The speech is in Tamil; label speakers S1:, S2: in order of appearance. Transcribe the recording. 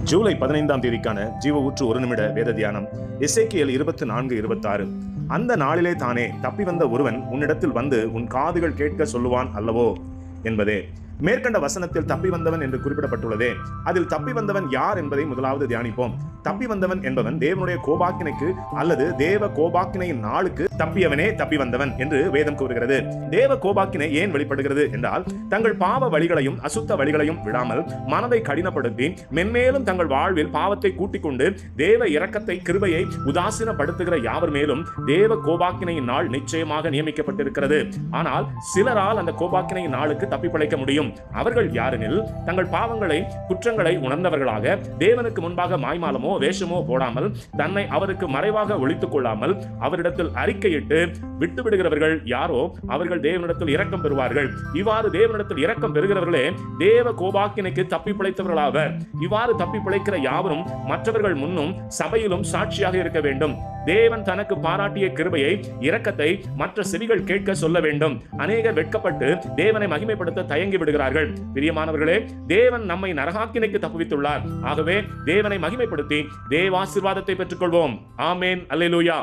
S1: ஜூலை 15ஆம் தேதிக்கான ஜீவ ஊற்று ஒரு நிமிட வேத தியானம் எசேக்கியேல் 24:26. அந்த நாளிலே தானே தப்பி வந்த ஒருவன் உன்னிடத்தில் வந்து உன் காதுகள் கேட்க சொல்லுவான் அல்லவோ என்பதே. மேற்கண்ட வசனத்தில் தப்பி வந்தவன் என்று குறிப்பிடப்பட்டுள்ளதே. அதில் தப்பி வந்தவன் யார் என்பதை முதலாவது தியானிப்போம். தப்பி வந்தவன் என்பவன் தேவனுடைய கோபாக்கினைக்கு அல்லது தேவ கோபாக்கினையின் நாளுக்கு தப்பியவனே தப்பி வந்தவன் என்று வேதம் கூறுகிறது. தேவ கோபாக்கினை ஏன் வெளிப்படுகிறது என்றால், தங்கள் பாவ வழிகளையும் அசுத்த வழிகளையும் விடாமல் மனதை கடினப்படுத்தி மென்மேலும் தங்கள் வாழ்வில் பாவத்தை கூட்டிக் கொண்டு தேவ இரக்கத்தை கிருபையை உதாசீனப்படுத்துகிற யாவர் மேலும் தேவ கோபாக்கினையின் நாள் நிச்சயமாக நியமிக்கப்பட்டிருக்கிறது. ஆனால் சிலரால் அந்த கோபாக்கினையின் நாளுக்கு தப்பி பிழைக்க முடியும். அவர்கள் யாரெனில், தங்கள் பாவங்களை குற்றங்களை உணர்ந்தவர்களாக தேவனுக்கு முன்பாக மாய்மாலமோ வேஷமோ போடாமல் தன்னை அவருக்கு மறைவாக ஒளித்துக் கொள்ளாமல் அவரிடத்தில் அறிக்கையிட்டு விட்டு விடுகிறவர்கள் யாரோ அவர்கள் தேவனிடத்தில் இரக்கம் பெறுவார்கள். இவ்வாறு தேவனிடத்தில் இரக்கம் பெறுகிறவர்களே தேவ கோபாக்கினைக்கு தப்பி பிழைத்தவர்களாவர். இவ்வாறு தப்பி பிழைக்கிற யாவரும் மற்றவர்கள் முன்னும் சபையிலும் சாட்சியாக இருக்க வேண்டும். தேவன் தனக்கு பாராட்டிய கிருபையை இரக்கத்தை மற்ற செவிகள் கேட்க சொல்ல வேண்டும். அநேகர் வெட்கப்பட்டு தேவனை மகிமைப்படுத்த தயங்கி விடுகிறார்கள். பிரியமானவர்களே, தேவன் நம்மை நரகாக்கினைக்கு தப்புவித்துள்ளார். ஆகவே தேவனை மகிமைப்படுத்தி தேவாசீர்வாதத்தை பெற்றுக்கொள்வோம். ஆமேன், அல்லேலூயா.